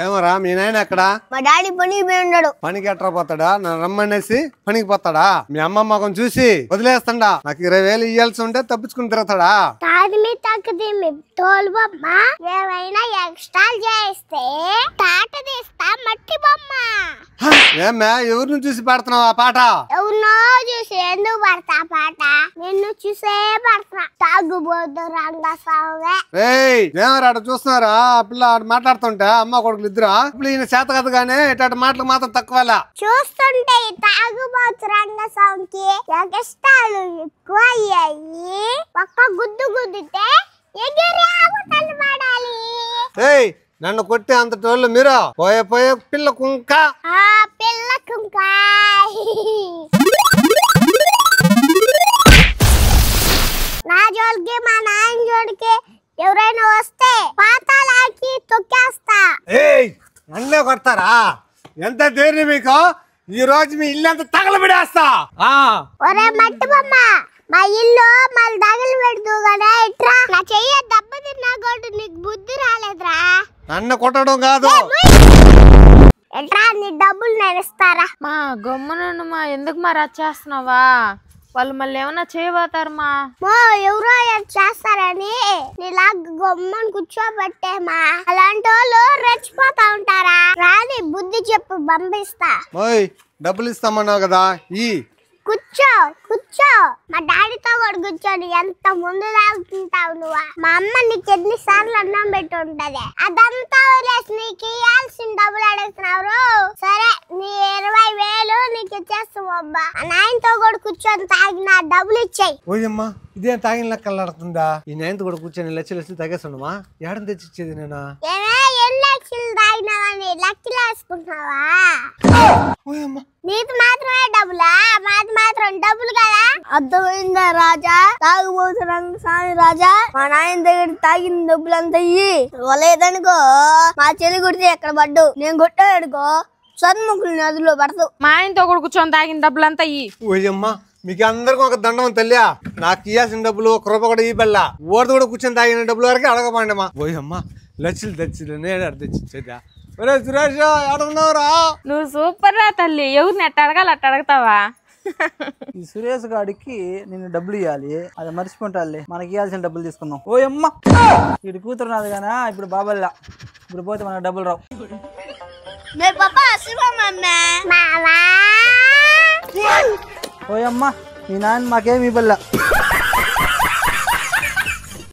ఏమరా మీ నాయన ఎక్కడ? మా డాడీ పనికి పోయి ఉన్నాడు. పనికి ఎట్రా పోతాడా? నన్ను రమ్మనేసి పనికి పోతాడా? మీ అమ్మ మగం చూసి వదిలేస్తాడా? నాకు 20,000 ఇయ్యాల్సి ఉంటే తప్పించుకుని తిరుగుతాడా? తోలుబొమ్మ ఏమైనా ఎక్స్ట్రా చేస్తే తాట తీస్తా మట్టి బొమ్మ. ఏమే ఎవరిని చూసి పాడుతున్నావు ఆ పాట? ఎవరినో చూసి ఎందుకు పడతా పాట? నిన్ను చూసే పడతా. తాగుబోతు రంగస్వామి. ఏమరా అటు చూస్తున్నారా? ఆ పిల్ల మాట్లాడుతుంటే అమ్మ కొడుకులు ఇద్దరు. ఇప్పుడు ఈయన చేత కదగానే ఇట్లాంటి మాటలు మాత్రం తక్కువ. చూస్తుంటే తాగుబోతు రంగస్వామికి ఎగస్టాలు ఎక్కువ అయ్యాయి. ఒక్క గుద్దు గుద్దితే ఎగిరి ఆగుతలు పడాలి. నన్ను కొట్టే అంత టోళ్ళు మీరు పోయే పిల్ల కుంక. పిల్ల కుంక నా జోలికి మా నాయన జోలికి ఎవరైనా వస్తే పాతాళాకి తొక్కేస్తా. నన్నే కొడతారా? ఎంత ధైర్యం మీకు? ఈ రోజు మీ ఇల్లు అంతా తగలబెడేస్తా. ఒరే మట్టి బొమ్మ, మా ఇల్లు మళ్ళీ తగలు పెడుతూ కదా. ఇట్రా నా చెయ్య దెబ్బ తిన్నా కూడా నీకు బుద్ధి రాలేదురా? నన్ను కొట్టడం కాదు. ఎట్రా నీ డబ్బులు నేను ఇస్తారా? మా గమ్మున మా ఎందుకు మా రచ్చేస్తున్నావా? వాళ్ళు మళ్ళీ ఏమన్నా చేయబోతారు మా. ఎవరో చేస్తారని నీలా గమ్మని కూర్చోబెట్టే మా. అలాంటి వాళ్ళు రెచ్చిపోతా ఉంటారా? రాని బుద్ధి చెప్పు పంపిస్తా. డబ్బులు ఇస్తామన్నావు కదా, ఈ కూర్చో కూర్చో. మా డాడీతో కూడా కూర్చోని ఎంత ముందు తాగుతుంటావు నువ్వు. మా అమ్మ నీకు ఎన్నిసార్లు అన్నం పెట్టి ఉంటది. అదంతా వదిలేసి నీకు ఇవ్వాల్సిన డబ్బులు అడుగుతున్నారు. సరే నీ 20,000 నీకు ఇచ్చేస్తాం అబ్బా. నాయనతో కూడా కూర్చొని తాగిన డబ్బులు ఇచ్చాయి. ఓయమ్మా ఇదేం తాగిన లెక్కలాడుతుందా? ఈ నాయనతో కూడా కూర్చొని లక్షలు తాగేస్తున్నామా? ఏడని తెచ్చిచ్చేది నేను? ఏమే ఎన్ని లక్షలు తాగినావని లెక్కలు వేసుకుంటున్నావా? నీకు మాత్రమే డబ్బులా? మాది మాత్రం డబ్బులు కదా. అర్థమైందా రాజా? తాగుబోతున్నాను సామి రాజా. మా నాయన దగ్గర తాగిన డబ్బులంతా ఇయ్యి. లేదనుకో మా చెల్లి కొడితే ఎక్కడ పడ్డు. నేను కొట్టాడుకో సన్ముఖులు నదిలో పడతావు. మా ఆయనతో కూడా కూర్చొని తాగిన డబ్బులంతా ఇయ్యి. ఓయమ్మా మీకు అందరికి ఒక దండం తల్లియా. నాకు ఇయ్యాల్సిన డబ్బులు 1 రూపాయి కూడా ఈ బెల్లా. ఓడితో కూడా కూర్చొని తాగిన డబ్బులు వరకు అడగమండమ్మా. ఓయమ్మా లక్షలు తెచ్చి నేను తెచ్చిచ్చేదా? సురేష్ అడుగున్నావురా? నువ్వు సూపర్ రా తల్లి. ఎవరిని ఎట్ట అడగాలి అట్ట అడుగుతావా? ఈ సురేష్ గాడికి నేను డబ్బులు ఇవ్వాలి, అది మర్చిపోతాలే. మనకి ఇవ్వాల్సిన డబ్బులు తీసుకుందాం. ఓ అమ్మ వీడి కూతురు నాది గానా, ఇప్పుడు బాబల్లా. ఇప్పుడు పోతే మనకు డబ్బులు రావు. ఓ అమ్మ మీ నాన్న మాకేమి ఇవ్వల్లా.